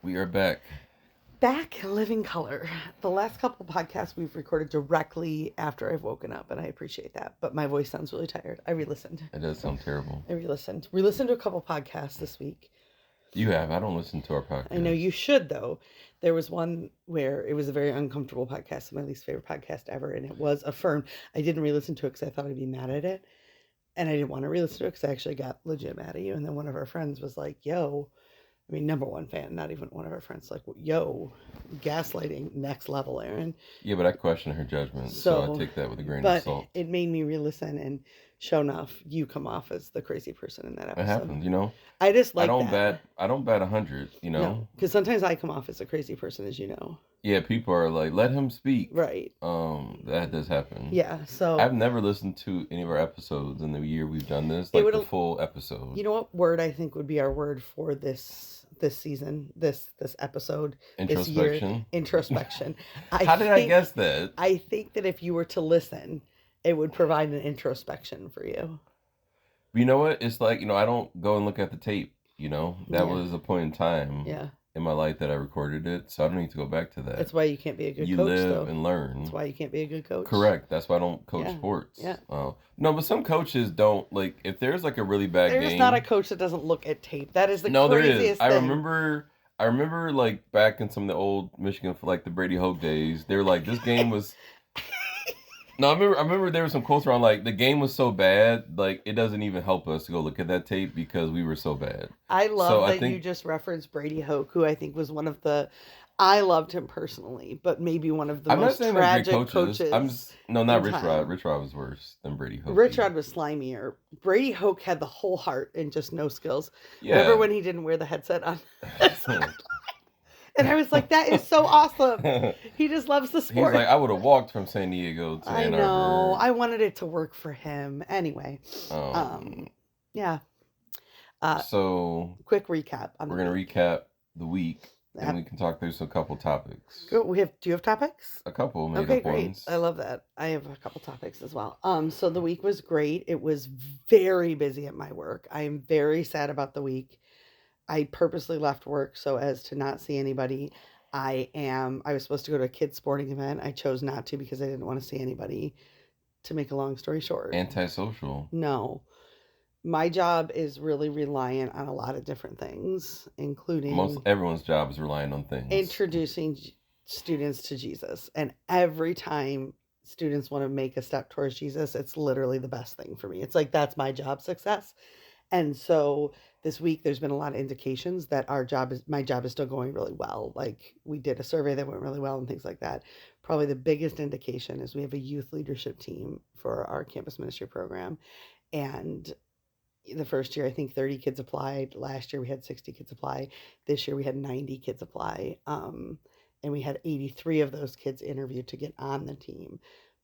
We are back. Back living color. The last couple podcasts we've recorded directly after I've woken up, and I appreciate that. But my voice sounds really tired. I re-listened. It does sound terrible. I re-listened. Re-listened to a couple podcasts this week. You have. I don't listen to our podcast. I know you should, though. There was one where it was a very uncomfortable podcast, my least favorite podcast ever, and it was affirmed. I didn't re-listen to it because I thought I'd be mad at it, and I didn't want to re-listen to it because I actually got legit mad at you. And then one of our friends was like, "Yo." I mean, number one fan, not even one of our friends, like, yo, gaslighting, next level, Aaron. Yeah, but I question her judgment, so I take that with a grain of salt. But it made me re-listen, and sure enough, you come off as the crazy person in that episode. It happens, you know. I just like I don't bat 100, you know. No, because sometimes I come off as a crazy person, as you know. Yeah, people are like, let him speak. Right. That does happen. Yeah, so... I've never listened to any of our episodes in the year we've done this, like the full episode. You know what word I think would be our word for this season, this episode, Introspection. This year? Introspection. How did I guess that? I think that if you were to listen, it would provide an introspection for you. You know what? It's like, I don't go and look at the tape, That was a point in time. Yeah. In my life that I recorded it, so I don't need to go back to that. That's why you can't be a good coach, You live and learn. That's why you can't be a good coach. Correct. That's why I don't coach sports. Yeah. No, but some coaches don't, like, if there's, like, a really bad game... There's not a coach that doesn't look at tape. That is the craziest thing. There is. I remember, like, back in some of the old Michigan, like, the Brady Hoke days, they were like, this game was... No, I remember there were some quotes around, like, the game was so bad, like, it doesn't even help us to go look at that tape because we were so bad. I love that you just referenced Brady Hoke, who I think was one of the... I loved him personally, but maybe one of the most tragic coaches. Not Rich Rod. Rich Rod was worse than Brady Hoke. Rich Rod was slimier. Brady Hoke had the whole heart and just no skills. Yeah. Remember when he didn't wear the headset on? And I was like, that is so awesome. He just loves the sport. He's like, I would have walked from San Diego to Ann Arbor. I know. I wanted it to work for him. Anyway. Yeah. So. Quick recap. We're going to recap the week. And we can talk through a couple topics. Do you have topics? A couple made up great. Ones. I love that. I have a couple topics as well. So the week was great. It was very busy at my work. I am very sad about the week. I purposely left work so as to not see anybody. I was supposed to go to a kids sporting event. I chose not to because I didn't want to see anybody. To make a long story short. Antisocial. No. My job is really reliant on a lot of different things, including... Everyone's job is reliant on things. Introducing students to Jesus. And every time students want to make a step towards Jesus, it's literally the best thing for me. It's like, that's my job success. And so this week, there's been a lot of indications that my job is still going really well. Like, we did a survey that went really well and things like that. Probably the biggest indication is we have a youth leadership team for our campus ministry program. And the first year, I think 30 kids applied. Last year, we had 60 kids apply. This year, we had 90 kids apply. And we had 83 of those kids interviewed to get on the team.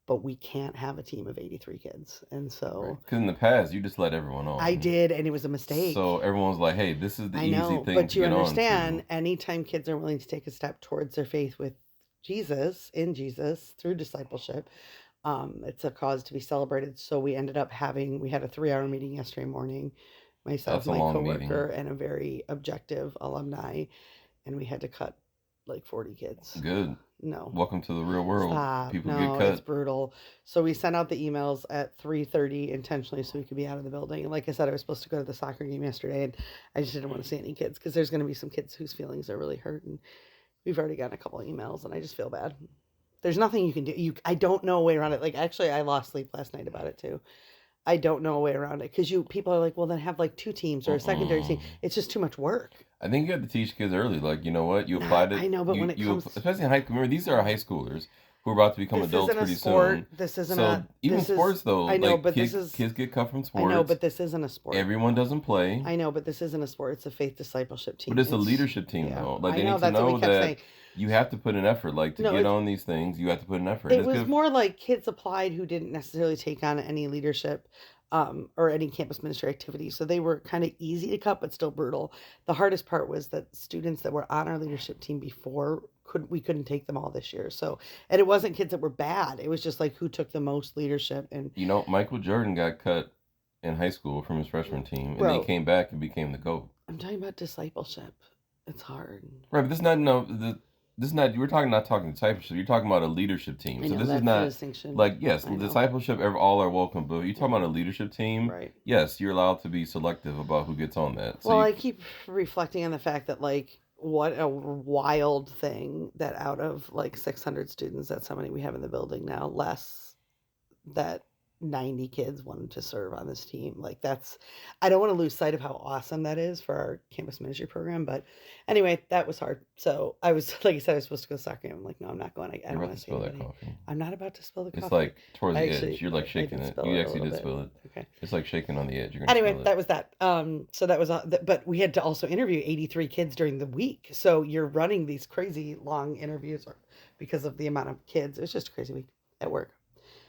But we can't have a team of 83 kids. And so... Because in the past, you just let everyone on. I did, and it was a mistake. So everyone was like, hey, this is the easy thing but to you get understand, anytime kids are willing to take a step towards their faith with Jesus, in Jesus, through discipleship, it's a cause to be celebrated. So we ended up we had a 3-hour meeting yesterday morning, myself, my coworker, and a very objective alumni, and we had to cut like 40 kids. Good. No. Welcome to the real world. Stop. People get cut. It's brutal. So we sent out the emails at 3:30 intentionally so we could be out of the building. And like I said, I was supposed to go to the soccer game yesterday, and I just didn't want to see any kids because there's going to be some kids whose feelings are really hurt. And we've already gotten a couple of emails, and I just feel bad. There's nothing you can do. I don't know a way around it. Like, actually, I lost sleep last night about it too. I don't know a way around it because people are like, well, then have like 2 teams or a secondary team. It's just too much work. I think you have to teach kids early. Like, you know what? You applied it. I know, but when it comes... Especially in high school. Remember, these are high schoolers who are about to become adults pretty soon. This isn't a... Even sports, though. I know, like, but kids get cut from sports. I know, but this isn't a sport. Everyone doesn't play. I know, but this isn't a sport. It's a faith discipleship team. But it's a leadership team, though. Like, they need to that's know what we kept that saying. You have to put an effort. Like, to get on these things, you have to put an effort. It was more like kids applied who didn't necessarily take on any leadership or any campus ministry activity. So they were kind of easy to cut, but still brutal. The hardest part was that students that were on our leadership team before we couldn't take them all this year. So, and it wasn't kids that were bad. It was just like who took the most leadership. And Michael Jordan got cut in high school from his freshman team, and he came back and became the GOAT. I'm talking about discipleship. It's hard. Right, but this is not this is not we're talking not talking discipleship. You're talking about a leadership team. I So know, this is that's the not distinction. like yes, I know. discipleship. All are welcome, but you're talking about a leadership team. Right. Yes, you're allowed to be selective about who gets on that. So Well, I keep reflecting on the fact that, like, what a wild thing that out of like 600 students, that's how many we have in the building now, less that 90 kids wanted to serve on this team. Like, that's, I don't want to lose sight of how awesome that is for our campus ministry program. But anyway, that was hard. So I was, like I said, I was supposed to go to soccer game. I'm like, no, I'm not going. I don't want to see spill that anybody. coffee. I'm not about to spill the coffee. It's like towards the Actually, edge. You're like I shaking did it. spill You it a actually little did bit. spill it. Okay. It's like shaking on the edge. You're gonna Anyway, spill it. that was that. So that was, but we had to also interview 83 kids during the week. So you're running these crazy long interviews because of the amount of kids. It was just a crazy week at work.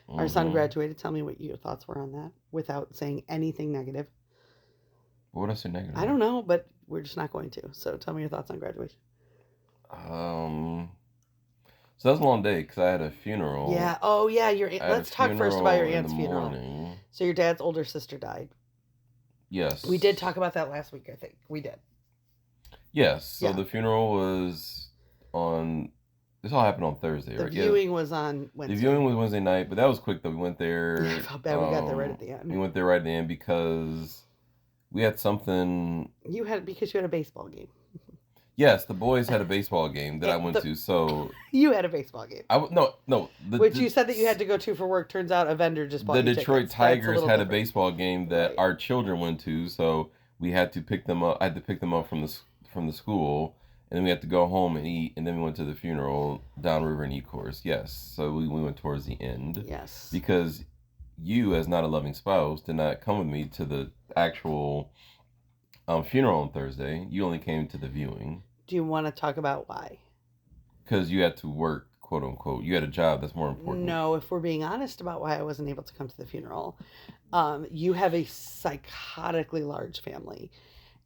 Our son graduated. Tell me what your thoughts were on that without saying anything negative. What would I say negative? I don't know, but we're just not going to. So tell me your thoughts on graduation. So that was a long day because I had a funeral. Yeah. Oh, yeah. Let's talk first about your aunt's funeral. Morning. So your dad's older sister died. Yes. We did talk about that last week, I think. We did. Yes. So Yeah. the funeral was on. This all happened on Thursday, The right? viewing was on Wednesday. The viewing was Wednesday night, but that was quick though. We went there. I felt bad we got there right at the end. We went there right at the end because we had something. Because you had a baseball game. Yes, the boys had a baseball game that I went to. So you had a baseball game. No. Which you said that you had to go to for work. Turns out a vendor just bought the you Detroit tickets. Tigers had a different. baseball game that our children went to. So we had to pick them up. I had to pick them up from the school. And then we had to go home and eat, and then we went to the funeral downriver and Ecorse. Yes, so we went towards the end. Yes. Because you, as not a loving spouse, did not come with me to the actual funeral on Thursday. You only came to the viewing. Do you want to talk about why? Because you had to work, quote unquote. You had a job that's more important. No, if we're being honest about why I wasn't able to come to the funeral, you have a psychotically large family.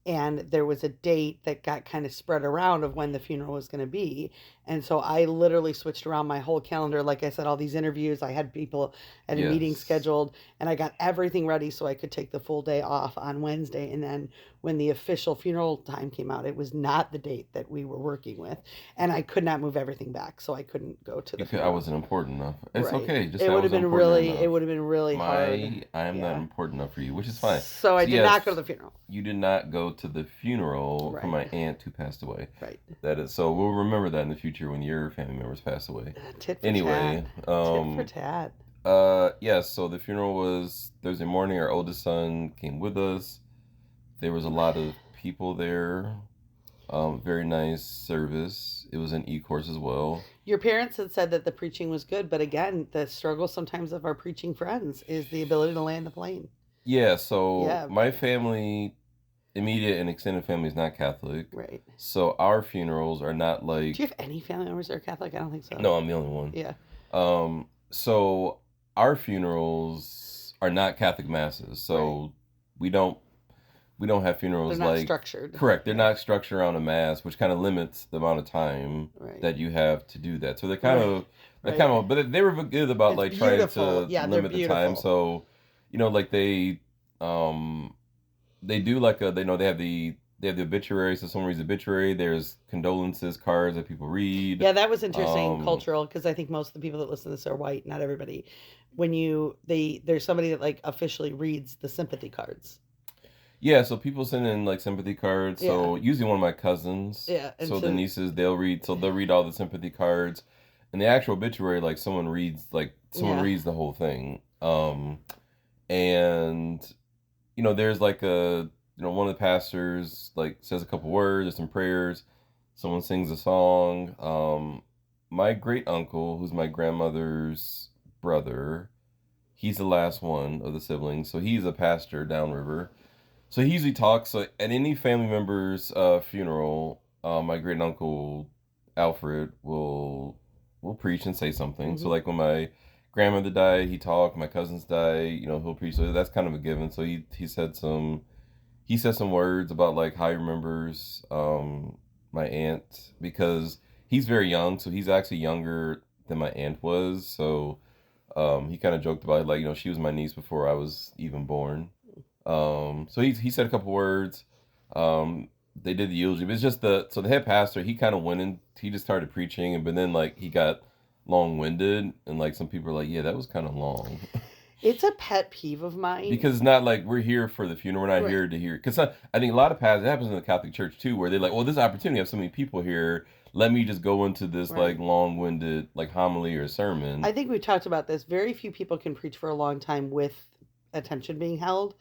And there was a date that got kind of spread around of when the funeral was going to be. And so I literally switched around my whole calendar. Like I said, all these interviews, I had people at a meeting scheduled, and I got everything ready so I could take the full day off on Wednesday. And then when the official funeral time came out, it was not the date that we were working with. And I could not move everything back, so I couldn't go to the funeral. I wasn't important enough. It's Right. okay. Just it would have been really hard. I am not important enough for you, which is fine. So I did not go to the funeral. You did not go to the funeral for my aunt who passed away. Right. That is, so we'll remember that in the future when your family members pass away. Tit for Anyway, tat. Tit for tat. yes, so the funeral was Thursday morning. Our oldest son came with us. There was a lot of people there. Very nice service. It was an e-course as well. Your parents had said that the preaching was good, but again, the struggle sometimes of our preaching friends is the ability to land the plane. Yeah, so my family, immediate and extended family, is not Catholic. Right. So our funerals are not like... Do you have any family members that are Catholic? I don't think so. No, I'm the only one. Yeah. So our funerals are not Catholic masses. So we don't have funerals. They're not structured. Correct. They're not structured around a mass, which kind of limits the amount of time that you have to do that. So they're kind of, but they were good about trying to limit the time. So, like they do they have the obituary. So someone reads the obituary. There's condolences cards that people read. Yeah, that was interesting, cultural, because I think most of the people that listen to this are white, not everybody. There's somebody that officially reads the sympathy cards. Yeah, so people send in sympathy cards. So usually one of my cousins. Yeah. And so the nieces, they'll read all the sympathy cards. And the actual obituary, someone reads reads the whole thing. And there's one of the pastors says a couple words, there's some prayers, someone sings a song. My great uncle, who's my grandmother's brother, he's the last one of the siblings, so he's a pastor downriver. So he usually talks. So at any family member's funeral, my great uncle Alfred will preach and say something. Mm-hmm. So when my grandmother died, he talked. My cousins died, he'll preach. So that's kind of a given. So he said some words about how he remembers my aunt, because he's very young. So he's actually younger than my aunt was. So he kind of joked about it, she was my niece before I was even born. So he said a couple words. they did the eulogy. But it's just the head pastor. He kind of went in. He just started preaching, but then like he got long winded, and like some people are like, yeah, that was kind of long. It's a pet peeve of mine. Because it's not like we're here for the funeral. We're not here to hear. Because I think a lot of pastors, it happens in the Catholic Church too, where they're like, well, this opportunity, I have so many people here. Let me just go into this like long-winded like homily or sermon. I think we talked about this. Very few people can preach for a long time with attention being held.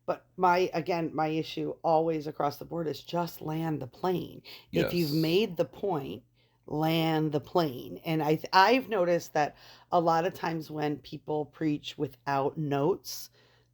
But my issue always across the board is just land the plane. Yes. If you've made the point, land the plane. And I've noticed that a lot of times when people preach without notes,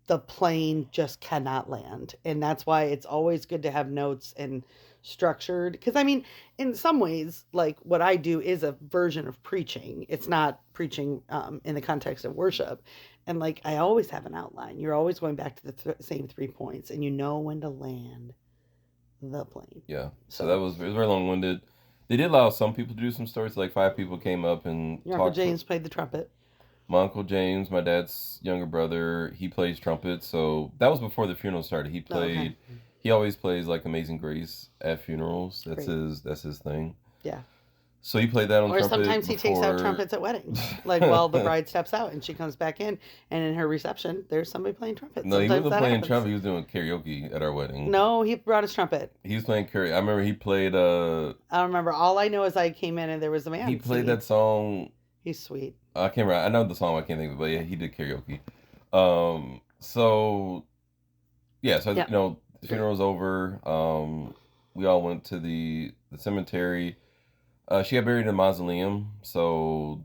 the plane just cannot land. And that's why it's always good to have notes and structured. Because I mean, in some ways, like what I do is a version of preaching. It's not preaching in the context of worship. And like I always have an outline. You're always going back to the same 3 points, and you know when to land the plane. Yeah. So it was very long-winded. They did allow some people to do some stories. Like 5 people came up and Your Uncle James played the trumpet. My Uncle James, my dad's younger brother, he plays trumpet. So that was before the funeral started. He played. Oh, okay. He always plays like Amazing Grace at funerals. That's his thing. Yeah. So he played that on trumpet. Or sometimes he takes out trumpets at weddings. Like while the bride steps out and she comes back in, and in her reception, there's somebody playing trumpet. No, sometimes he wasn't playing trumpet. He was doing karaoke at our wedding. No, he brought his trumpet. He was playing karaoke. I remember he played... I don't remember. All I know is I came in and there was a man He played that song... He's sweet. I can't remember. I know the song. I can't think of it. But yeah, he did karaoke. So you know, the funeral was over. We all went to the cemetery. She got buried in a mausoleum. So,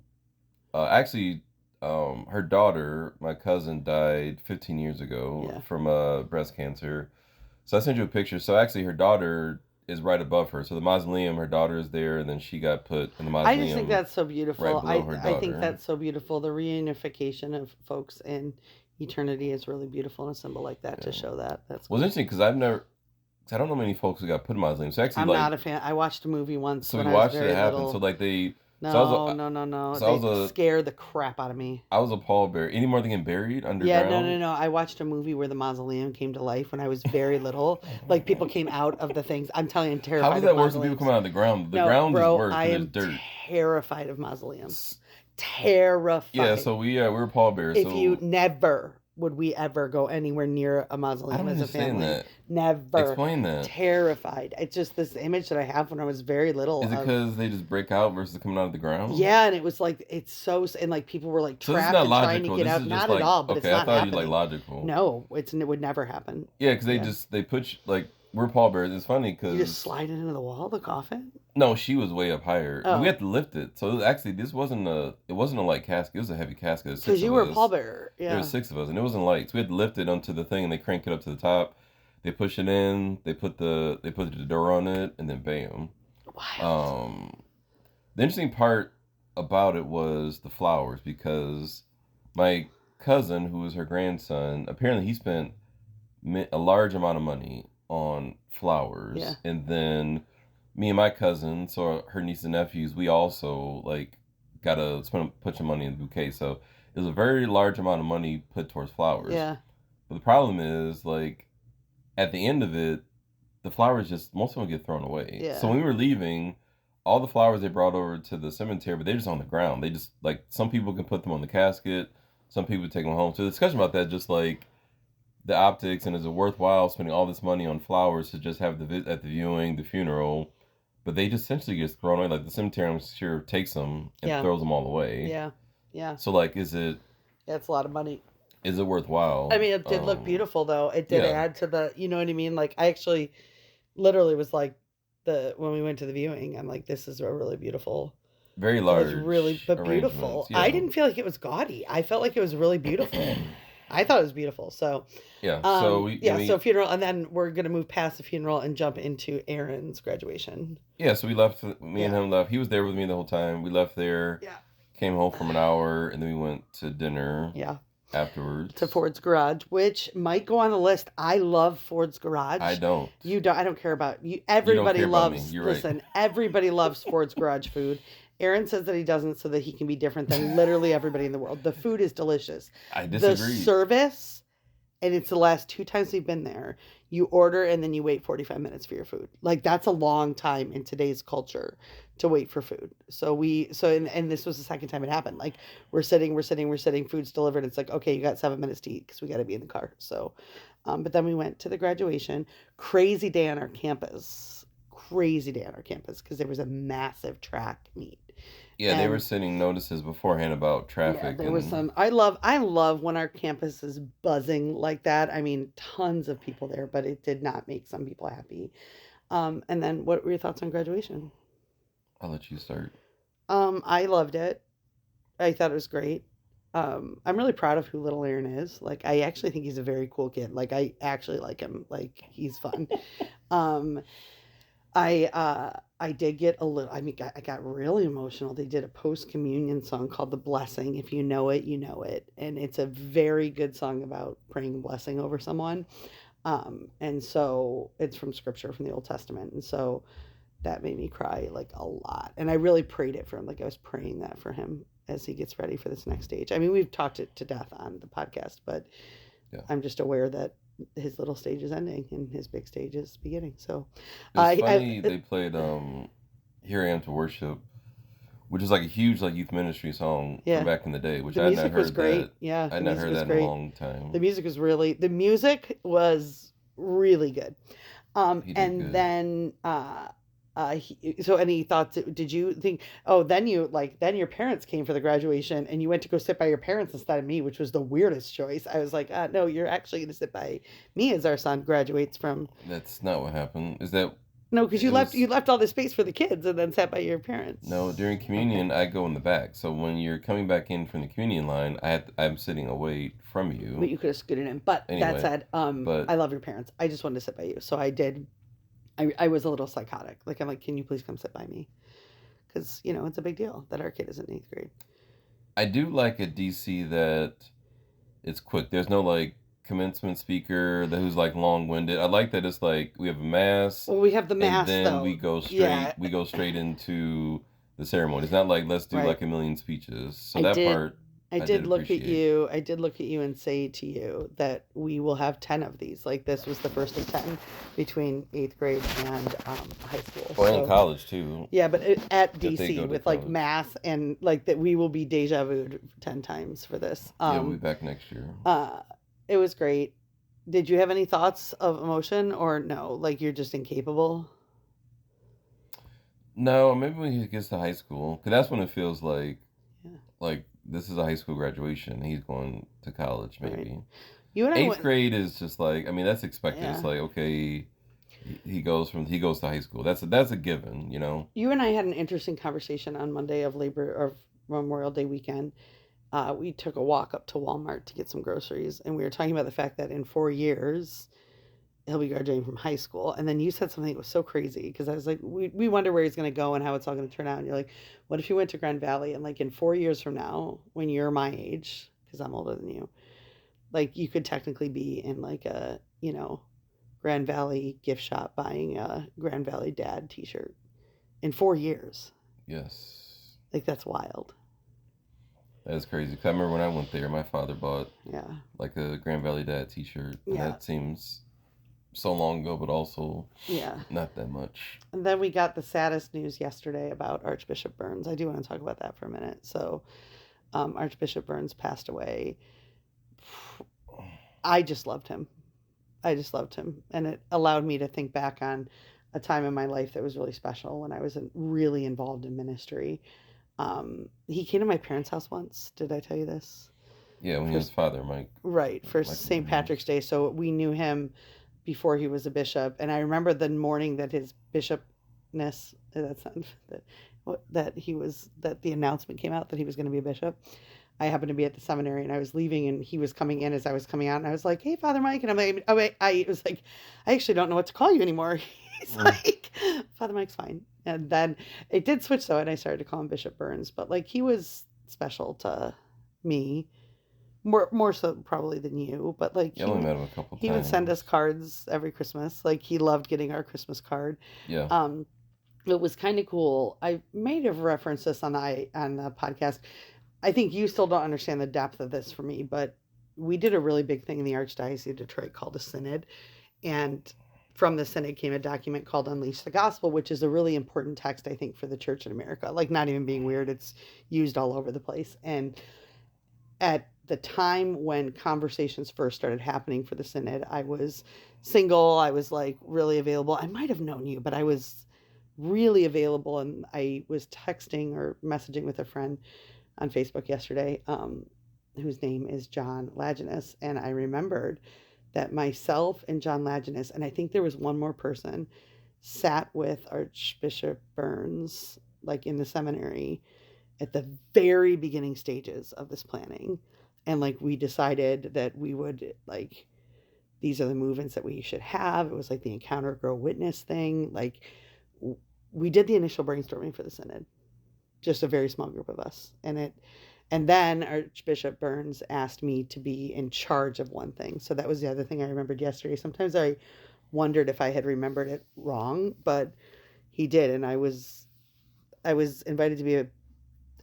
actually, her daughter, my cousin, died 15 years ago from breast cancer. So I sent you a picture. So actually, her daughter is right above her. So the mausoleum, her daughter is there, and then she got put in the mausoleum. I just think that's so beautiful. Right below her daughter. I think that's so beautiful. The reunification of folks in eternity is really beautiful, and a symbol like that to show that. That's well, it's interesting because I don't know many folks who got put in mausoleums. So actually, I'm not a fan. I watched a movie once. So we watched it happen. Little. So like they. No. So they scared the crap out of me. I was a pallbearer. Any more than getting buried underground? Yeah, no. I watched a movie where the mausoleum came to life when I was very little. Like people came out of the things. I'm telling you, I'm terrified. How is that worse when people come out of the ground? The ground is worse because it's dirt. I am terrified of mausoleums. Terrified. Yeah, so we were pallbearers. If you never. Would we ever go anywhere near a mausoleum as a family? That. Never. Explain that. Terrified. It's just this image that I have when I was very little. Is it because they just break out versus coming out of the ground? Yeah, and it was like, it's so, and like people were like trapped and trying to get out. Not at all, but it's not happening. I thought you like logical. No, it would never happen. Yeah, because they put, like, we're pallbearers. It's funny because... You just slide it into the wall, the coffin? No, she was way up higher. Oh. We had to lift it. So this wasn't a light casket. It was a heavy casket. Because you were a pallbearer. Yeah. There were 6 of us, and it wasn't light. So we had to lift it onto the thing, and they crank it up to the top. They push it in. They put the door on it, and then bam. Wow. The interesting part about it was the flowers, because my cousin, who was her grandson, apparently he spent a large amount of money on flowers, and then me and my cousin, so her nieces and nephews, we also like gotta put some money in the bouquet. So it was a very large amount of money put towards flowers. Yeah. But the problem is, like, at the end of it, the flowers most of them get thrown away. Yeah. So when we were leaving, all the flowers they brought over to the cemetery, but they're just on the ground. They just, like, some people can put them on the casket, some people take them home. So the discussion about that, just like the optics, and is it worthwhile spending all this money on flowers to just have at the viewing, the funeral, but they just essentially get thrown away. Like the cemetery, I'm sure, takes them and throws them all away. Yeah. So like, is it? Yeah, it's a lot of money. Is it worthwhile? I mean, it did look beautiful though. It did add to the, you know what I mean? Like I actually, literally was like when we went to the viewing, I'm like, this is a really beautiful. Very large. It was really, but beautiful. Yeah. I didn't feel like it was gaudy. I felt like it was really beautiful. I thought it was beautiful. So so funeral, and then we're gonna move past the funeral and jump into Aaron's graduation. Yeah, so we left. Me and him left. He was there with me the whole time. We left there. Yeah. Came home from an hour, and then we went to dinner. Yeah. Afterwards. To Ford's Garage, which might go on the list. I love Ford's Garage. I don't. You don't. I don't care about you. Everybody loves. Listen, everybody loves Ford's Garage food. Aaron says that he doesn't so that he can be different than literally everybody in the world. The food is delicious. I disagree. The service, and it's the last 2 times we've been there, You order and then you wait 45 minutes for your food. Like that's a long time in today's culture to wait for food. And this was the second time it happened. Like we're sitting, food's delivered. It's like, okay, you got 7 minutes to eat because we got to be in the car. So, but then we went to the graduation. Crazy day on our campus. Crazy day on our campus because there was a massive track meet. Yeah, they were sending notices beforehand about traffic. Yeah, there was some. I love when our campus is buzzing like that. I mean, tons of people there, but it did not make some people happy. And then, what were your thoughts on graduation? I'll let you start. I loved it. I thought it was great. I'm really proud of who little Aaron is. Like, I actually think he's a very cool kid. Like, I actually like him. Like, he's fun. um, I did get a little. I mean, I got really emotional. They did a post communion song called "The Blessing." If you know it, you know it, and it's a very good song about praying blessing over someone. And so it's from Scripture from the Old Testament, and so that made me cry like a lot. And I really prayed it for him. Like I was praying that for him as he gets ready for this next stage. I mean, we've talked it to death on the podcast, but yeah. I'm just aware that his little stage is ending and his big stage is beginning. So it's funny they played Here I Am to Worship, which is like a huge like youth ministry song from back in the day, which I had not heard that. Yeah, I not heard that in a long time. The music was really good. And good. Then so any thoughts? Did you think? Oh, then your parents came for the graduation, and you went to go sit by your parents instead of me, which was the weirdest choice. I was like, no, you're actually going to sit by me as our son graduates from. That's not what happened. Is that? No, because you left all the space for the kids and then sat by your parents. No, during communion, I go in the back. So when you're coming back in from the communion line, I'm sitting away from you. But you could have scooted in. But anyway, that said, I love your parents. I just wanted to sit by you, so I did. I was a little psychotic. Like, I'm like, can you please come sit by me? Because, it's a big deal that our kid is in 8th grade. I do like at DC that it's quick. There's no, like, commencement speaker who's, like, long-winded. I like that it's, like, we have a mass. Well, we have the mass, and then we go straight into the ceremony. It's not like, let's do, like, a million speeches. So I did look at you and say to you that we will have 10 of these. Like this was the first of 10 between 8th grade and high school. Or in college too. Yeah, but at DC with like math and like that we will be deja vu'd 10 times for this. Yeah, we'll be back next year. It was great. Did you have any thoughts of emotion or no? Like you're just incapable? No, maybe when he gets to high school. Because that's when it feels like, this is a high school graduation. He's going to college, maybe. Right. You and I 8th grade is just like, I mean, that's expected. Yeah. It's like, okay, he goes to high school. That's a given, You and I had an interesting conversation on Monday of Memorial Day weekend. We took a walk up to Walmart to get some groceries, and we were talking about the fact that in 4 years he'll be graduating from high school. And then you said something that was so crazy because I was like, we wonder where he's going to go and how it's all going to turn out. And you're like, what if you went to Grand Valley and like in 4 years from now, when you're my age, because I'm older than you, like you could technically be in like a, Grand Valley gift shop buying a Grand Valley Dad t-shirt in 4 years. Yes. Like that's wild. That is crazy. 'Cause I remember when I went there, my father bought like a Grand Valley Dad t-shirt. And that seems so long ago, but also not that much. And then we got the saddest news yesterday about Archbishop Burns. I do want to talk about that for a minute. So Archbishop Burns passed away. I just loved him. And it allowed me to think back on a time in my life that was really special when I was really involved in ministry. He came to my parents' house once. Did I tell you this? Yeah, when he was Father Mike. Right, for St. Patrick's Day. So we knew him before he was a bishop, and I remember the morning that his bishopness that the announcement came out that he was going to be a bishop. I happened to be at the seminary and I was leaving and he was coming in as I was coming out and I was like, hey, Father Mike. And I'm like, I was like, I actually don't know what to call you anymore. He's like, Father Mike's fine. And then it did switch though, and I started to call him Bishop Burns, but like he was special to me. More so probably than you, but like I only met him a couple times. He would send us cards every Christmas. Like he loved getting our Christmas card. Yeah. It was kind of cool. I may have referenced this on the podcast. I think you still don't understand the depth of this for me, but we did a really big thing in the Archdiocese of Detroit called a synod, And from the Synod came a document called Unleash the Gospel, which is a really important text, I think, for the church in America. Like, not even being weird, it's used all over the place. And at the time when conversations first started happening for the Synod, I was single. I was like really available. I might have known you, but I was really available. And I was texting or messaging with a friend on Facebook yesterday, whose name is John Laginus. And I remembered that myself and John Laginus, and I think there was one more person, sat with Archbishop Burns, like in the seminary at the very beginning stages of this planning. And like, we decided that we would, like, these are the movements that we should have. It was like the Encounter Grow Witness thing. Like, we did the initial brainstorming for the Synod, just a very small group of us. And then Archbishop Burns asked me to be in charge of one thing. So that was the other thing I remembered yesterday. Sometimes I wondered if I had remembered it wrong, but he did. And I was invited to be a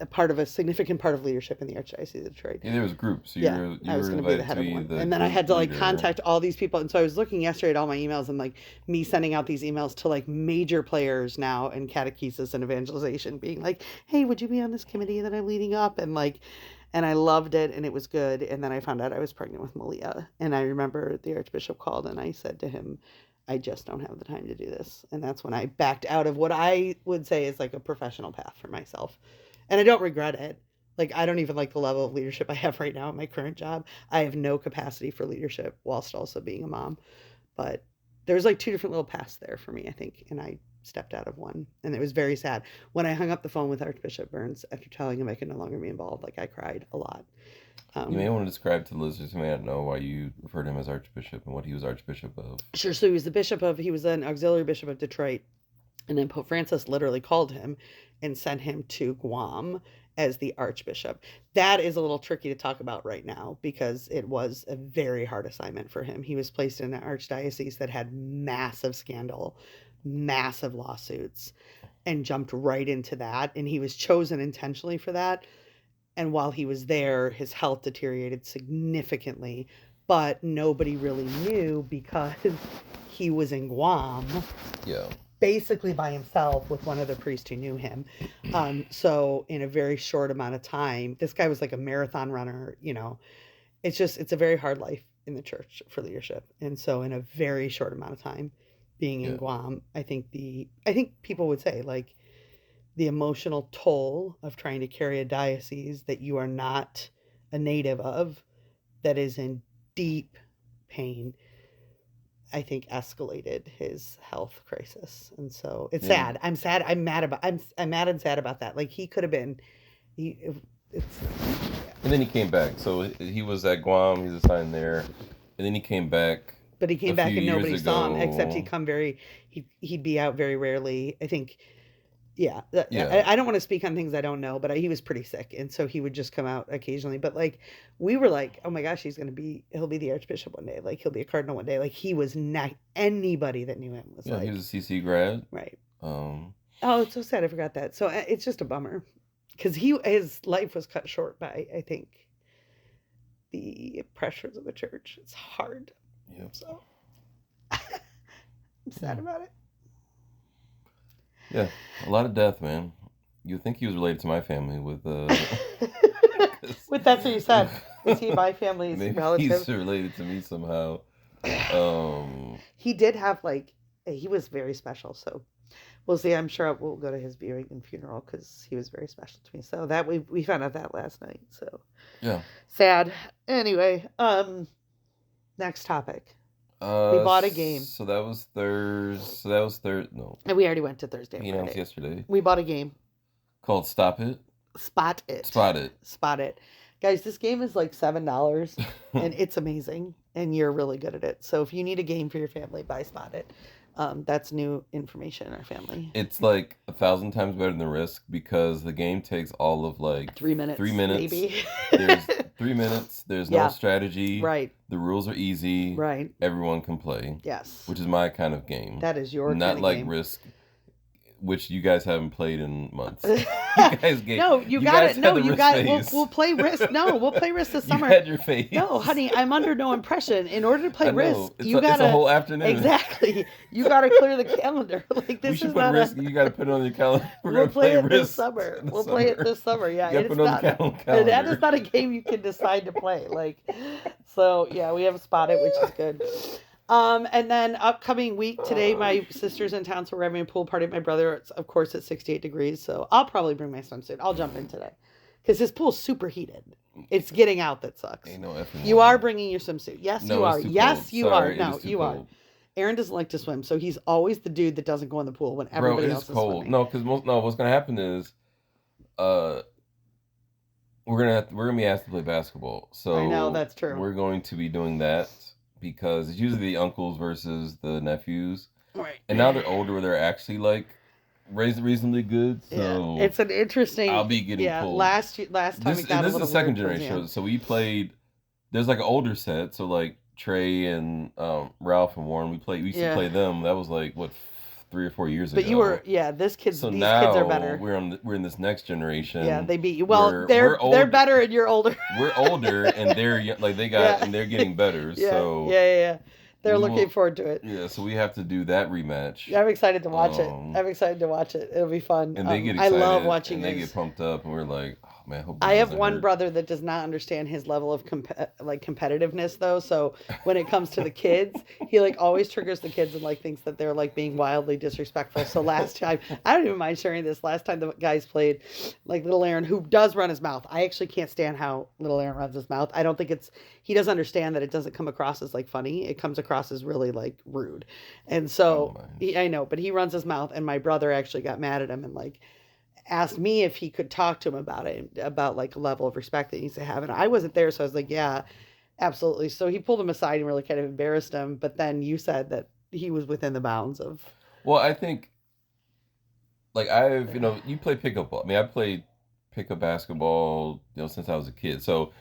part of a significant part of leadership in the Archdiocese of Detroit. Yeah, there was groups. So you I was going to be the head of one. And then I had to like contact all these people. And so I was looking yesterday at all my emails and like me sending out these emails to like major players now in catechesis and evangelization, being like, hey, would you be on this committee that I'm leading up? And like, and I loved it and it was good. And then I found out I was pregnant with Malia. And I remember the Archbishop called and I said to him, I just don't have the time to do this. And that's when I backed out of what I would say is like a professional path for myself. And I don't regret it. Like, I don't even like the level of leadership I have right now in my current job. I have no capacity for leadership whilst also being a mom. But there's like two different little paths there for me, I think. And I stepped out of one. And it was very sad. When I hung up the phone with Archbishop Burns after telling him I could no longer be involved, like, I cried a lot. You may want to describe to the listeners who may not know why you referred to him as Archbishop and what he was Archbishop of. Sure. So he was an auxiliary bishop of Detroit. And then Pope Francis literally called him and sent him to Guam as the Archbishop. That is a little tricky to talk about right now because it was a very hard assignment for him. He was placed in an archdiocese that had massive scandal, massive lawsuits, and jumped right into that. And he was chosen intentionally for that. And while he was there, his health deteriorated significantly, but nobody really knew because he was in Guam. Yeah. Basically by himself with one other priest who knew him. So in a very short amount of time, this guy was like a marathon runner, you know. It's a very hard life in the church for leadership. And so in a very short amount of time being in Guam, I think people would say like the emotional toll of trying to carry a diocese that you are not a native of, that is in deep pain, I think escalated his health crisis. And so it's sad. I'm sad. I'm mad and sad about that. Like, he could have been, and then he came back. So he was at Guam, he was assigned there. And then he came back. But he came back and nobody saw him except he'd be out very rarely. I think, I don't want to speak on things I don't know, but he was pretty sick. And so he would just come out occasionally. But like, we were like, oh my gosh, he'll be the Archbishop one day. Like, he'll be a cardinal one day. Like, he was not, anybody that knew him was like. He was a CC grad. Right. Oh, it's so sad. I forgot that. So it's just a bummer because his life was cut short by, I think, the pressures of the church. It's hard. Yeah. So I'm sad about it. Yeah, a lot of death, man. You think he was related to my family with with that's what you said. Is he my family's relative? He's related to me somehow. He did have he was very special. So we'll see. I'm sure we'll go to his viewing and funeral because he was very special to me. So that we found out that last night. So yeah, sad. Anyway, next topic. We bought a game. So that was Thursday. No. And we already went to Thursday. He announced yesterday. We bought a game. Called Stop It. Spot It. Spot It. Spot It. Guys, this game is like $7 and it's amazing. And you're really good at it. So if you need a game for your family, buy Spot It. That's new information in our family. It's like 1,000 times better than Risk because the game takes all of like 3 minutes. 3 minutes. Maybe. There's 3 minutes. There's no strategy. Right. The rules are easy. Right. Everyone can play. Yes. Which is my kind of game. That is your Not kind of like game. Risk, which you guys haven't played in months. You guys gave, No, you got guys it. had No, the you risk got it. phase. We'll play Risk. No, we'll play Risk this summer. You had your face. No, honey, I'm under no impression. In order to play I know. Risk, It's you gotta it's a whole afternoon. exactly. You gotta clear the calendar. Like We this should is put not Risk. a. You got to put it on your calendar. We're We'll gonna play it this Risk summer. in the We'll play it summer. this summer. Yeah, You gotta it's put it not. on the That calendar. is not a game you can decide to play. Like, so yeah, we have spotted, which is good. And then upcoming week today, my sister's in town, so we're having a pool party at my brother. It's, of course, at 68 degrees, so I'll probably bring my swimsuit. I'll jump in today because his pool's super heated. It's getting out that sucks. Ain't no effing You way. are bringing your swimsuit. Yes, No, you it's are. too Yes, cold. you Sorry, are. it No, is too you are. cold. Aaron doesn't like to swim, so he's always the dude that doesn't go in the pool when Bro, everybody it's else is cold. swimming. No, because what's gonna happen is, we're gonna be asked to play basketball. So I know, that's true. We're going to be doing that because it's usually the uncles versus the nephews, Right. and now they're older, where they're actually like raised reasonably good. So yeah. It's an interesting. I'll be getting pulled. Last time This it got is a the little second weird towards the generation. end. So we played. There's like an older set. So like Trey and Ralph and Warren. We used to play them. That was like what 3 or 4 years ago. But you were these kids are better. We're in this next generation. Yeah, they beat you. Well, We're they're older. better and you're older. We're older and they're like they got and they're getting better. Yeah, So yeah. They're we looking will- forward to it. Yeah, so we have to do that rematch. I'm excited to watch it. It'll be fun. And they get excited. I love watching and they get pumped up, and we're like, oh man, I hope I he have doesn't one hurt. brother that does not understand his level of competitiveness though. So when it comes to the kids, he like always triggers the kids and like thinks that they're like being wildly disrespectful. So last time, I don't even mind sharing this. Last time the guys played, like little Aaron, who does run his mouth. I actually can't stand how little Aaron runs his mouth. I don't think he doesn't understand that it doesn't come across as like funny. It comes across as really like rude. And so I know, but he runs his mouth, and my brother actually got mad at him and like asked me if he could talk to him about it, about like a level of respect that he needs to have. And I wasn't there, so I was like, yeah, absolutely. So he pulled him aside and really kind of embarrassed him. But then you said that he was within the bounds of. Well, I think, like you play pickup ball. I mean, I played pickup basketball, since I was a kid. So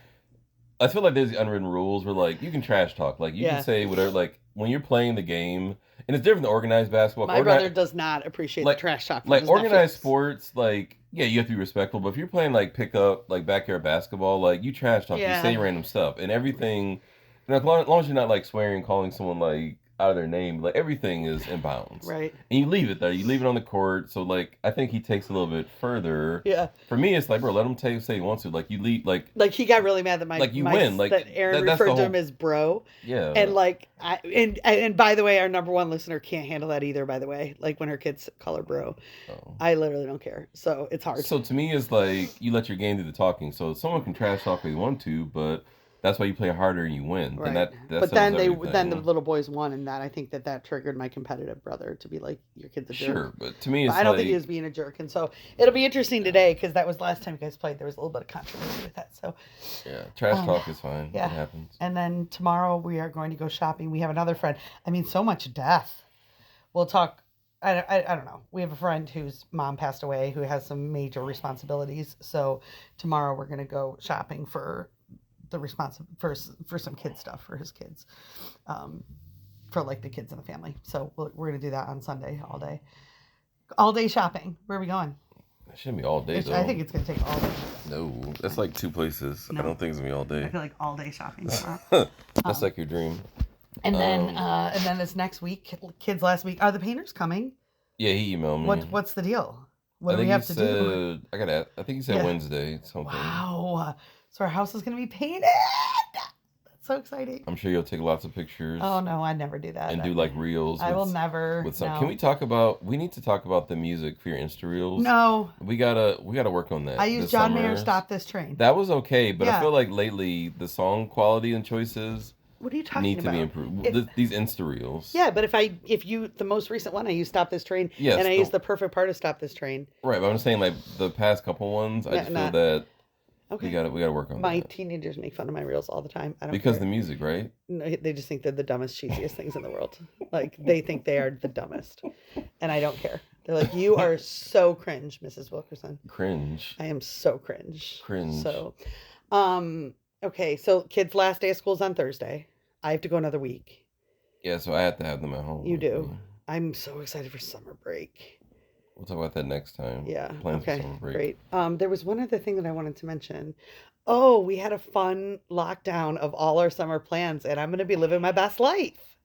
I feel like there's the unwritten rules where like you can trash talk, like you can say whatever, like when you're playing the game, and it's different than organized basketball. My brother does not appreciate the trash talk. Like organized sports, like you have to be respectful. But if you're playing like pickup, like backyard basketball, like you trash talk, you say random stuff, and everything. As long as you're not like swearing, calling someone like out of their name, like everything is in bounds, right? And you leave it there. You leave it on the court. So like I think he takes a little bit further. Yeah. For me, it's like, bro, let him say he wants to. Like you leave, like he got really mad that win, like that Aaron referred to him as bro. Yeah. And like and by the way, our number one listener can't handle that either. By the way, like when her kids call her bro, I literally don't care. So it's hard. So to me, it's like you let your game do the talking. So someone can trash talk if they want to, but that's why you play harder and you win. Right. And but then the little boys won, and that I think that triggered my competitive brother to be like, your kid's a jerk. Sure, but to me, I don't think he was being a jerk, and so it'll be interesting today because that was last time you guys played. There was a little bit of controversy with that. So yeah, trash talk is fine. Yeah, it happens. And then tomorrow we are going to go shopping. We have another friend. I mean, so much death. We'll talk. I don't know. We have a friend whose mom passed away who has some major responsibilities. So tomorrow we're going to go shopping for for some kid stuff for his kids, for like the kids in the family. So we're gonna do that on Sunday all day shopping. Where are we going? It shouldn't be all day though. I think it's gonna take all day. No, that's like 2 places. No. I don't think it's gonna be all day. I feel like all day shopping tomorrow. That's like your dream. And then this next week, kids last week, are the painters coming? Yeah, he emailed me. What's the deal? What do we have to do? I think he said Wednesday something. Wow. So our house is going to be painted. That's so exciting. I'm sure you'll take lots of pictures. Oh, no, I'd never do that. And do like reels. I will never. No. Can we need to talk about the music for your Insta reels? No. We gotta work on that. I used John Mayer Stop This Train. That was okay, but I feel like lately the song quality and choices What are you talking need about? to be improved. These Insta reels. Yeah, but the most recent one, I used Stop This Train. Yes, and I used the perfect part of Stop This Train. Right, but I'm saying like the past couple ones, I just feel that we gotta work on my that. teenagers make fun of my reels all the time. I don't because care. the music, right? No, they just think they're the dumbest, cheesiest things in the world. Like they think they are the dumbest, and I don't care. They're like, you are so cringe, Mrs. Wilkerson. Cringe. I am so cringe. Cringe. So, okay. So kids' last day of school is on Thursday. I have to go another week. Yeah, so I have to have them at home. You do. I'm so excited for summer break. We'll talk about that next time. Yeah. Plans for Okay. summer break. Great. There was one other thing that I wanted to mention. Oh, we had a fun lockdown of all our summer plans, and I'm going to be living my best life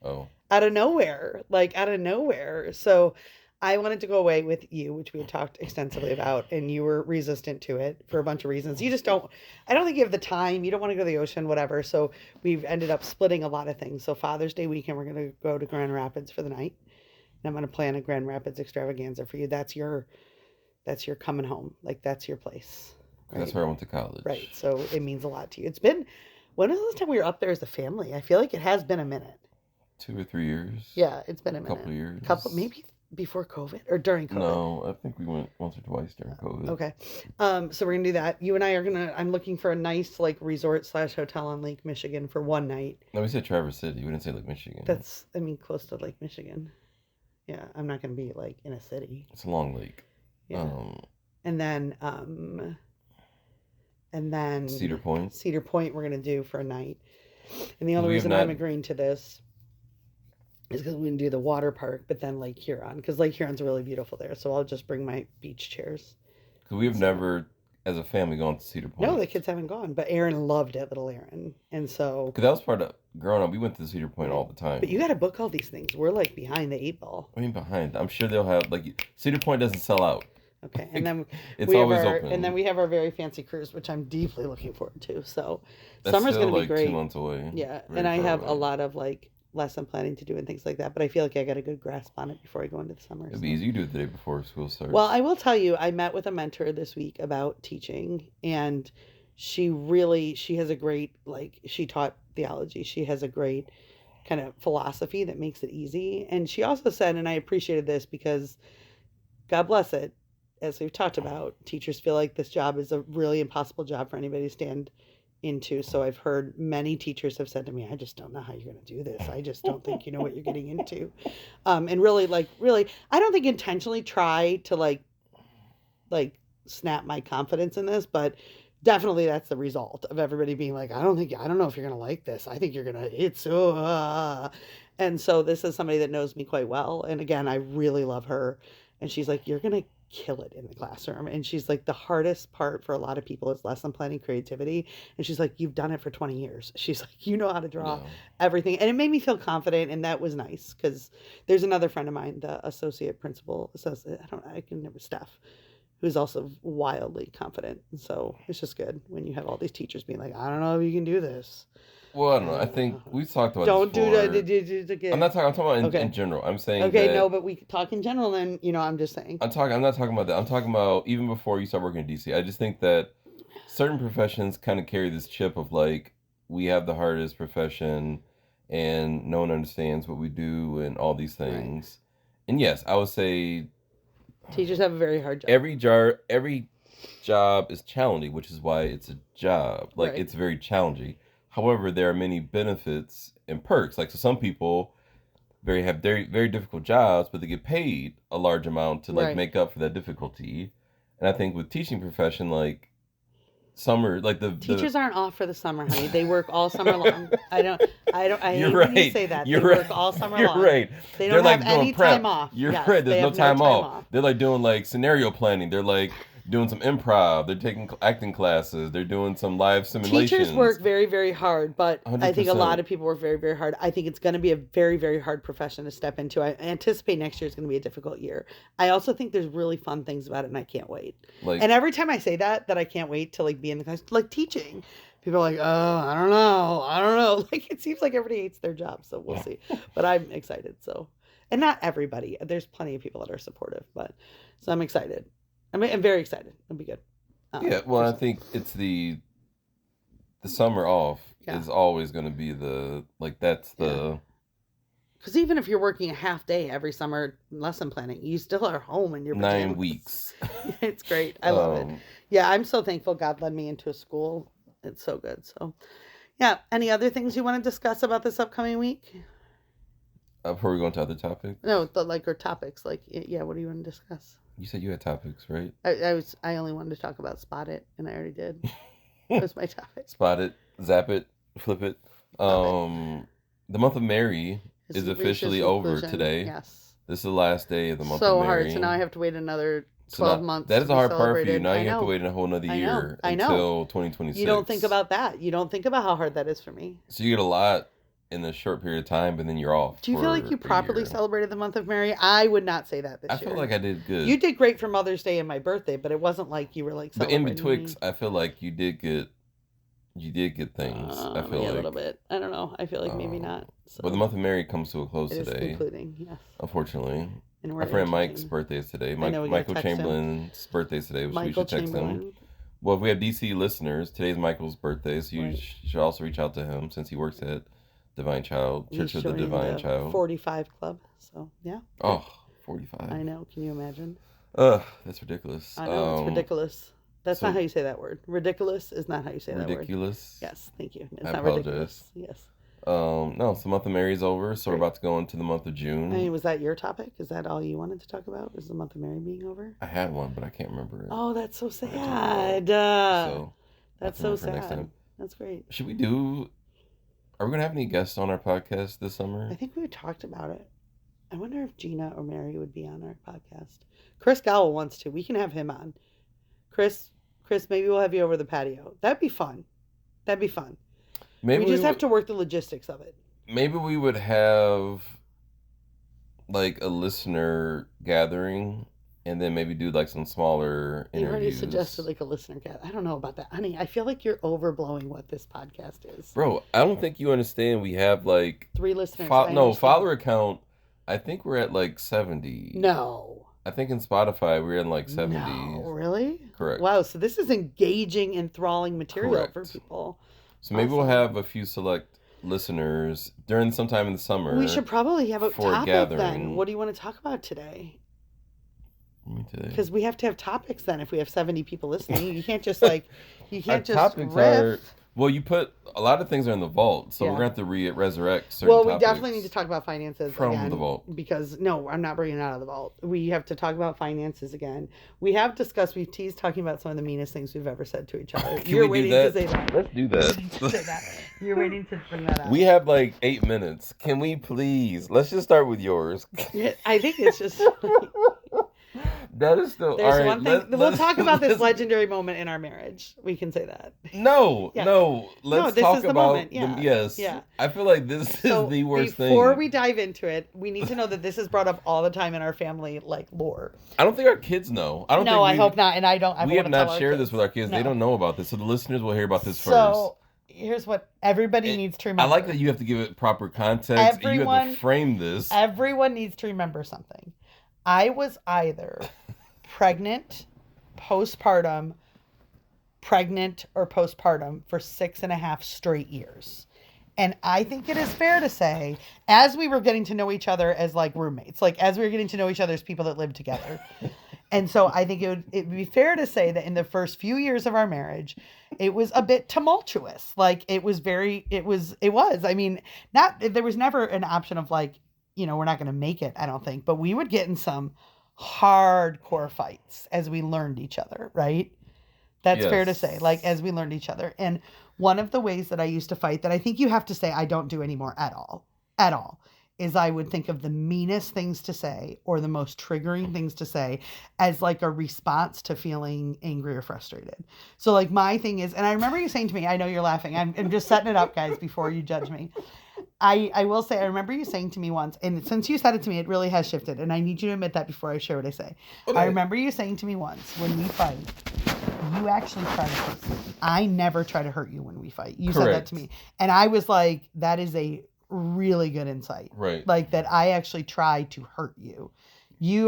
Oh, out of nowhere, like out of nowhere. So I wanted to go away with you, which we had talked extensively about, and you were resistant to it for a bunch of reasons. You just don't, I don't think you have the time. You don't want to go to the ocean, whatever. So we've ended up splitting a lot of things. So Father's Day weekend, we're going to go to Grand Rapids for the night. And I'm going to plan a Grand Rapids extravaganza for you. That's your coming home. Like that's your place. Right? that's where I went to college. Right. So it means a lot to you. It's been, when was the last time we were up there as a family? I feel like it has been a minute. 2 or 3 years. Yeah, it's been a minute. Couple of years. Maybe before COVID or during COVID. No, I think we went once or twice during COVID. Okay. So we're gonna do that. You and I are I'm looking for a nice like resort / hotel on Lake Michigan for one night. No, we said Traverse City. We didn't say Lake Michigan. That's, I mean, close to Lake Michigan. Yeah, I'm not gonna be like in a city. It's a long lake. Yeah. And then Cedar Point. Cedar Point we're gonna do for a night. And the only reason I'm agreeing to this is because we can do the water park, but then Lake Huron, because Lake Huron's really beautiful there. So I'll just bring my beach chairs. Because we've never, as a family, gone to Cedar Point. No, the kids haven't gone, but Aaron loved it, little Aaron, and so. Because that was part of growing up. We went to Cedar Point all the time. But you got to book all these things. We're like behind the 8 ball. I mean, behind. I'm sure they'll have like Cedar Point doesn't sell out. Okay, and then it's always open. And then we have our very fancy cruise, which I'm deeply looking forward to. So That's summer's going to like be great. 2 months away. Yeah, and I have a lot of like lesson planning to do and things like that. But I feel like I got a good grasp on it before I go into the summer. It'd be easy. You do it the day before school starts. Well, I will tell you, I met with a mentor this week about teaching, and she has a great, like, she taught theology. She has a great kind of philosophy that makes it easy. And she also said, and I appreciated this because God bless it, as we've talked about, teachers feel like this job is a really impossible job for anybody to stand into. So I've heard many teachers have said to me, I just don't know how you're going to do this. I just don't think you know what you're getting into. And really, I don't think intentionally try to like snap my confidence in this, but definitely that's the result of everybody being like, I don't know if you're going to like this. I think you're going to, and so this is somebody that knows me quite well. And again, I really love her. And she's like, you're going to kill it in the classroom. And she's like, the hardest part for a lot of people is lesson planning, creativity. And she's like, you've done it for 20 years. She's like, you know how to draw everything. And it made me feel confident. And that was nice because there's another friend of mine, the Steph, who's also wildly confident. And so it's just good when you have all these teachers being like, I don't know if you can do this. Well, I don't know. I think we've talked about don't this do before. that. I'm talking about in general. I'm saying that, but we talk in general then, I'm just saying. I'm not talking about that. I'm talking about even before you start working in DC. I just think that certain professions kind of carry this chip of like, we have the hardest profession and no one understands what we do and all these things. Right. And yes, I would say teachers have a very hard job. Every job is challenging, which is why it's a job. Like it's very challenging. However, there are many benefits and perks. Like, so some people have very, very difficult jobs, but they get paid a large amount to make up for that difficulty. And I think with teaching profession, like summer, like the teachers aren't off for the summer, honey. They work all summer long. I hate when you say that. You're they right. work all summer You're long. Right. They don't have any time off. You're right. There's no time off. They're like doing like scenario planning. They're like doing some improv. They're taking acting classes. They're doing some live simulations. Teachers work very, very hard, but 100%. I think a lot of people work very, very hard. I think it's going to be a very, very hard profession to step into. I anticipate next year is going to be a difficult year. I also think there's really fun things about it, and I can't wait. And every time I say that I can't wait to like be in the class, like teaching, people are like, oh, I don't know. Like it seems like everybody hates their job, so we'll see. But I'm excited. So, and not everybody. There's plenty of people that are supportive, so I'm excited. I'm very excited. It'll be good. I think it's the summer off is always going to be because even if you're working a half day every summer lesson planning, you still are home in your pajamas. 9 weeks. It's great. I love it. Yeah, I'm so thankful God led me into a school. It's so good. So, yeah. Any other things you want to discuss about this upcoming week? Before we go into other topics? No, or topics. Like, yeah, what do you want to discuss? You said you had topics, right? I only wanted to talk about Spot It, and I already did. That was my topic. Spot it, zap it, flip it. The month of Mary is officially over today. Yes. This is the last day of the month of So Mary. hard. So now I have to wait another 12 months. That is a hard part for you. Now you I have to know. wait a whole another I know. year I know. until 2026. You don't think about that. You don't think about how hard that is for me. So you get a lot in a short period of time, but then you're off. Do you feel like you properly celebrated the month of Mary? I would not say that this year. I feel like I did good. You did great for Mother's Day and my birthday, but it wasn't like you were like celebrating. But in betwixt, I feel like you did get things. I feel like a little bit. I don't know. I feel like maybe not. So. But the month of Mary comes to a close it today. Is concluding, yes. Unfortunately. And our friend Mike's birthday is today. Michael Chamberlain's birthday is today, which we should text him. Well, if we have DC listeners, today's Michael's birthday, so you should also reach out to him since he works at Divine Child, Church of the Divine Child. 45 Club, so yeah. Oh, 45. I know. Can you imagine? That's ridiculous. I know, it's ridiculous. That's not how you say that word. Ridiculous is not how you say that word. Ridiculous? Yes, thank you. It's I not apologize. Ridiculous. Yes. No, so the month of Mary's over, so we're about to go into the month of June. I mean, was that your topic? Is that all you wanted to talk about? Was the month of Mary being over? I had one, but I can't remember it. Oh, that's so sad. So that's so sad. That's great. Are we going to have any guests on our podcast this summer? I think we talked about it. I wonder if Gina or Mary would be on our podcast. Chris Gowell wants to. We can have him on. Chris, maybe we'll have you over the patio. That'd be fun. Maybe we just have to work the logistics of it. Maybe we would have like a listener gathering and then maybe do like some smaller interviews. You already suggested like a listener gathering. I don't know about that. Honey, I feel like you're overblowing what this podcast is. Bro, I don't think you understand. We have like 3 listeners. Follower count. I think we're at like 70. No. I think in Spotify we're in like 70. No, really? Correct. Wow, so this is engaging, enthralling material for people. So maybe we'll have a few select listeners during sometime in the summer. We should probably have a topic then. What do you want to talk about today? Because we have to have topics then if we have 70 people listening. You can't just riff. Well, you put a lot of things are in the vault, so we're going to have to resurrect certain topics. Well, we definitely need to talk about finances from the vault. Because, no, I'm not bringing it out of the vault. We have to talk about finances again. We've teased talking about some of the meanest things we've ever said to each other. You're waiting to say that. Let's do that. You're waiting to bring that up. We have like 8 minutes. Can we please? Let's just start with yours. Yeah, I think it's just... That is still... There's one thing. We'll talk about this legendary moment in our marriage. We can say that. No. Let's talk about... Moment. Yeah. Yes. Yeah. I feel like this is the worst thing. Before we dive into it, we need to know that this is brought up all the time in our family, like, lore. I don't think our kids know. I hope not. And I don't... We have not shared this with our kids. No. They don't know about this. So the listeners will hear about this first. So... Here's what everybody needs to remember. I like that you have to give it proper context. You have to frame this. Everyone needs to remember something. I was either pregnant, postpartum, pregnant, or postpartum for 6.5 straight years. And I think it is fair to say, as we were getting to know each other as like roommates, like as we were getting to know each other as people that lived together. And so I think it would be fair to say that in the first few years of our marriage, it was a bit tumultuous. Like it was. I mean, there was never an option of like, we're not going to make it, I don't think. But we would get in some hardcore fights as we learned each other, right? That's fair to say, like as we learned each other. And one of the ways that I used to fight that I think you have to say I don't do anymore at all, is I would think of the meanest things to say or the most triggering things to say as like a response to feeling angry or frustrated. So like my thing is, and I remember you saying to me, I know you're laughing. I'm just setting it up, guys, before you judge me. I will say, I remember you saying to me once, and since you said it to me, it really has shifted. And I need you to admit that before I share what I say. Okay. I remember you saying to me once, when we fight, you actually try to hurt me. I never try to hurt you when we fight. You said that to me. And I was like, that is a really good insight. Right. Like that I actually try to hurt you.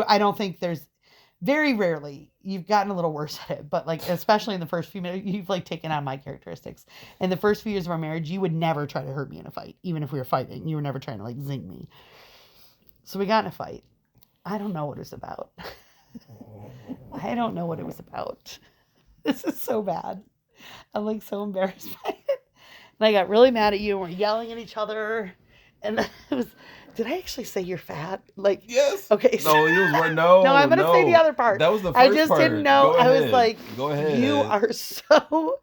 I don't think there's... Very rarely, you've gotten a little worse at it, but like, especially in the first few minutes, you've like taken on my characteristics. In the first few years of our marriage, you would never try to hurt me in a fight, even if we were fighting. You were never trying to like zing me. So we got in a fight. I don't know what it was about. I don't know what it was about. This is so bad. I'm like so embarrassed by it. And I got really mad at you and we're yelling at each other. And it was... Did I actually say you're fat? Like, yes. Okay. So, no, you was no. No, I'm gonna say the other part. That was the first part. I just didn't know. Go ahead. I was like, go ahead. You are so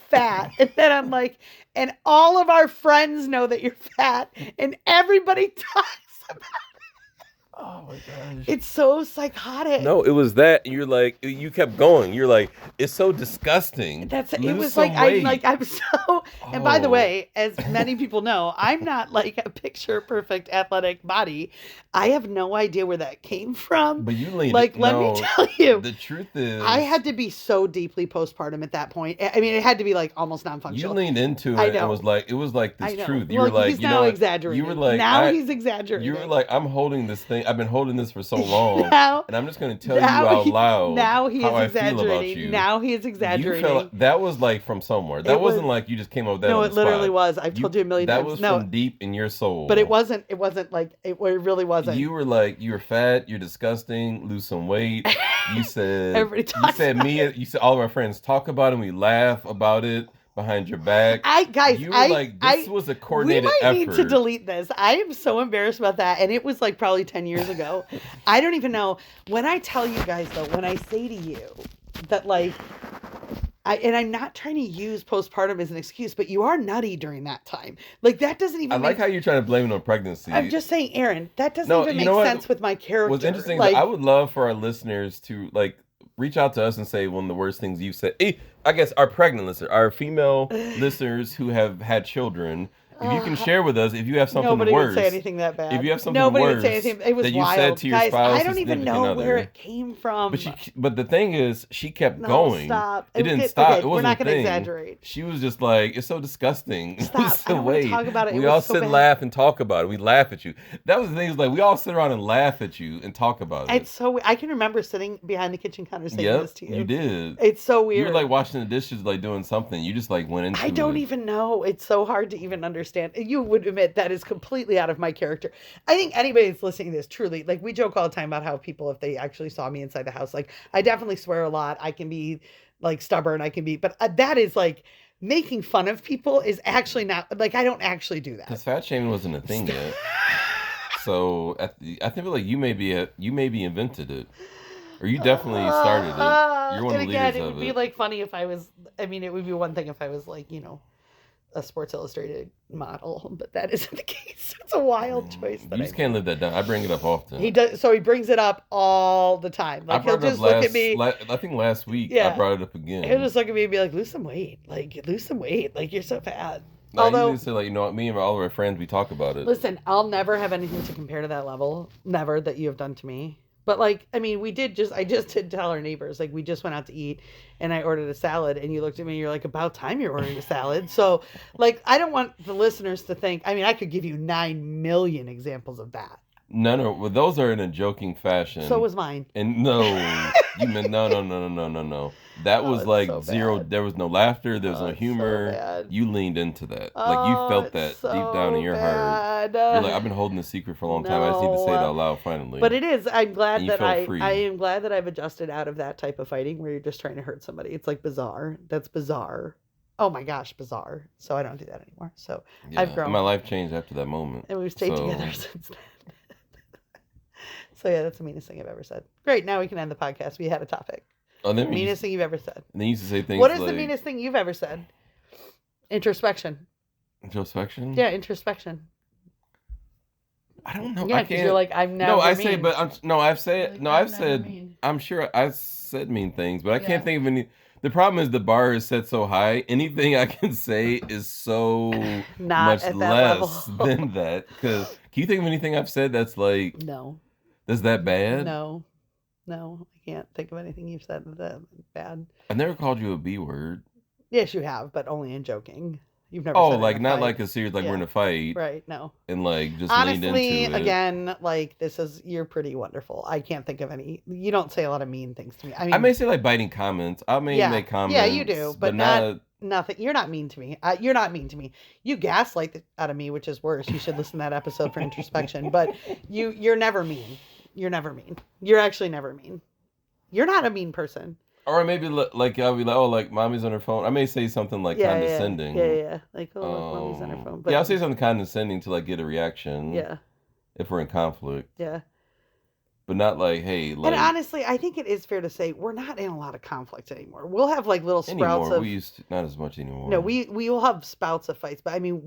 fat. And then I'm like, and all of our friends know that you're fat, and everybody talks about it. Oh my gosh. It's so psychotic. No, it was that. You're like, you kept going. You're like, it's so disgusting. It was like I'm so. And by the way, as many people know, I'm not like a picture perfect athletic body. I have no idea where that came from. But you leaned. Like, let me tell you, the truth is, I had to be so deeply postpartum at that point. I mean, it had to be like almost non-functional. You leaned into it and was like, it was like this truth. You were like, he's now exaggerating. You were like, he's exaggerating. You were like, I'm holding this thing. I've been holding this for so long, and I'm just going to tell you out loud. Now he how is exaggerating. I feel about you. Now he is exaggerating. You felt that was like from somewhere. That wasn't like you just came up with that. No, on it the literally spot. was. I've told you a million times. That was from deep in your soul. But it wasn't. It wasn't like it really wasn't. You were like, you're fat. You're disgusting. Lose some weight. You said. Everybody talks. You said me. You said all of our friends talk about it. And we laugh about it. Behind your back. You were like, this was a coordinated effort. We might need to delete this. I am so embarrassed about that. And it was like probably 10 years ago. I don't even know. When I tell you guys though, when I say to you that like, and I'm not trying to use postpartum as an excuse, but you are nutty during that time. Like that doesn't even I like how you're trying to blame it on pregnancy. I'm just saying, Aaron, that doesn't even make sense with my character. What's interesting is I would love for our listeners to like reach out to us and say one of the worst things you've said. I guess our pregnant listeners, our female listeners who have had children, if you can share with us if you have something Nobody worse. Nobody would say anything that bad. If you have something Nobody worse would say anything. It was that you wild. said to your Guys, spouse, I don't even know where it came from. But the thing is, she kept going. Stop. It didn't stop. Okay, it wasn't we're not going to exaggerate. She was just like, it's so disgusting. Stop. I don't want to talk about it. We all sit and laugh and talk about it. We laugh at you. That was the thing. Like we all sit around and laugh at you and talk about it. It's so. I can remember sitting behind the kitchen counter saying this to you. You did. It's so weird. You were like washing the dishes, like doing something. You just like went into it. I don't even know. It's so hard to even understand. You would admit that is completely out of my character. I think anybody that's listening to this, truly, like we joke all the time about how people, if they actually saw me inside the house, like I definitely swear a lot. I can be like stubborn. but that is like making fun of people is actually not like, I don't actually do that. Because fat shaming wasn't a thing yet. So I think like you maybe invented it. Or you definitely started it. You're one of the leaders of it. It would be like funny if I was, I mean, it would be one thing if I was like, you know, a Sports Illustrated model, but that isn't the case. It's a wild choice. You just can't live that down. I bring it up often. He does, so he brings it up all the time. Like he'll just look at me. I think last week I brought it up again. He'll just look at me and be like, "Lose some weight. Like lose some weight. Like you're so fat." No, although, you say like, you know, me and all of our friends, we talk about it. Listen, I'll never have anything to compare to that level. Never that you have done to me. But like, I mean, I just did tell our neighbors, like we just went out to eat and I ordered a salad and you looked at me and you're like, about time you're ordering a salad. So like, I don't want the listeners to think, I mean, I could give you 9 million examples of that. No, well, those are in a joking fashion. So was mine. And no, you meant no. That was like so zero. Bad. There was no laughter. There was no humor. So you leaned into that. Like you felt that so deep down in your heart. You're like, I've been holding this secret for a long time. I just need to say it out loud finally. But it is. I'm glad that I am glad that I've adjusted out of that type of fighting where you're just trying to hurt somebody. It's like bizarre. That's bizarre. Oh my gosh, bizarre. So I don't do that anymore. So yeah, I've grown. My life changed after that moment. And we've stayed together since then. So yeah, that's the meanest thing I've ever said. Great, now we can end the podcast. We had a topic. Oh, then meanest thing you've ever said. And then you used to say things What is the meanest thing you've ever said? Introspection. Introspection? Yeah, introspection. I don't know. Yeah, because you're like, I'm never No, I mean. say, but I've said, mean. I'm sure I said mean things, but I can't think of any. The problem is the bar is set so high. Anything I can say is so Not much at that less level. than that. Because can you think of anything I've said that's like, no, that's that bad? No, I can't think of anything you've said that's bad. I've never called you a B word. Yes, you have, but only in joking. You've never. Oh, said like it in not fight. like a serious, like we're in a fight, right? No. And like just honestly, leaned into it. Again, like you're pretty wonderful. I can't think of any. You don't say a lot of mean things to me. I mean, I may say like biting comments. I may make comments. Yeah, you do, but not nothing. You're not mean to me. You're not mean to me. You gaslight the out of me, which is worse. You should listen to that episode for introspection. But you're never mean. You're never mean. You're actually never mean. You're not a mean person. Or maybe like I'll be like, oh, like mommy's on her phone. I may say something like condescending. Yeah. Like, oh, mommy's on her phone. But, yeah, I'll say something condescending to like get a reaction. Yeah. If we're in conflict. Yeah. But not like, hey, like. And honestly, I think it is fair to say we're not in a lot of conflict anymore. We'll have like little sprouts of. We used to, not as much anymore. No, we will have spouts of fights, but I mean,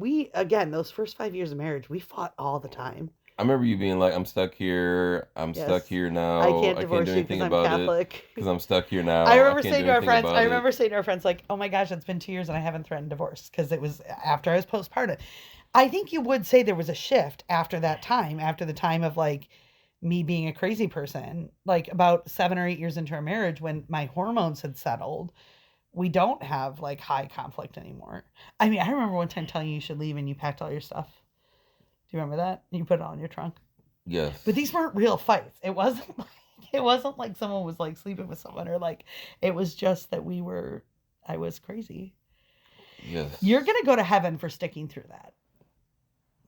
those first 5 years of marriage, we fought all the time. I remember you being like, I'm stuck here. I'm Yes. stuck here now. I can't divorce do you anything because I'm about it Catholic. because I'm stuck here now. I remember can't saying do to our anything friends, about I it. remember saying to our friends, like, oh my gosh, it's been 2 years and I haven't threatened divorce because it was after I was postpartum. I think you would say there was a shift after that time, after the time of like me being a crazy person, like about 7 or 8 years into our marriage when my hormones had settled. We don't have like high conflict anymore. I mean, I remember one time telling you should leave and you packed all your stuff. Do you remember that? You put it all in your trunk. Yes. But these weren't real fights. It wasn't like someone was like sleeping with someone or like it was just that I was crazy. Yes. You're going to go to heaven for sticking through that.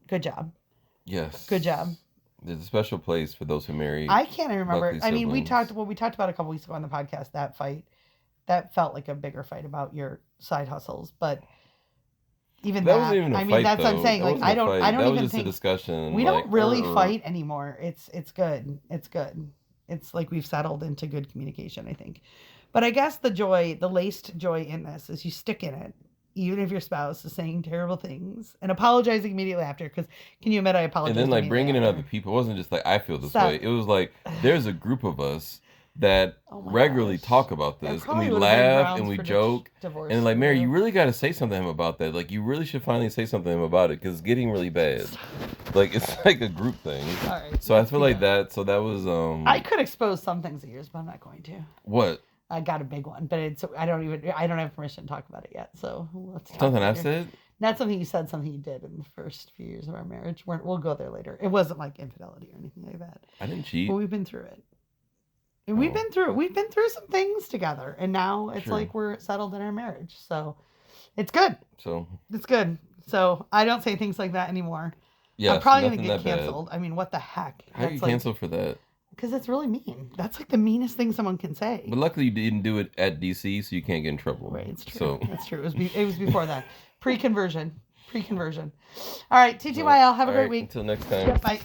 Good job. Yes. Good job. There's a special place for those who marry. I can't remember. lucky I mean, we siblings. talked about a couple weeks ago on the podcast, that fight. That felt like a bigger fight about your side hustles, but even That that, wasn't even a I mean, fight, that's what I'm though. saying. That Like, wasn't a fight. I don't That was even just a think discussion. we like, don't really fight anymore. It's good. It's good. It's like we've settled into good communication, I think. But I guess the laced joy in this is you stick in it, even if your spouse is saying terrible things and apologizing immediately after. Because can you admit I apologized? And then like immediately bringing in after? other people, it wasn't just like I feel this So- way. It was like there's a group of us that Oh my regularly gosh. talk about That this, and probably we would have been laugh grounds and we for joke, divorce and like, Mary, for you really got to say something to him about that. Like, you really should finally say something to him about it because it's getting really bad. Like, it's like a group thing. All right. So I feel like that. So that was I could expose some things of yours, but I'm not going to. what I got a big one, but I don't have permission to talk about it yet. So let's talk something later. I've said. Not something you said, something you did in the first few years of our marriage. We'll go there later. It wasn't like infidelity or anything like that. I didn't cheat. But we've been through it. And we've been through some things together, and now it's True. like we're settled in our marriage. So it's good. So It's good. So I don't say things like that anymore. yeah, I'm probably gonna nothing get that bad. canceled. I mean, what the heck? How are you canceled for that? Because it's really mean. That's like the meanest thing someone can say. But luckily you didn't do it at DC, so you can't get in trouble. Right, it's true. So That's true. It was before that. Pre-conversion. All right, TTYL. Have a great week. Until next time. Yep, bye.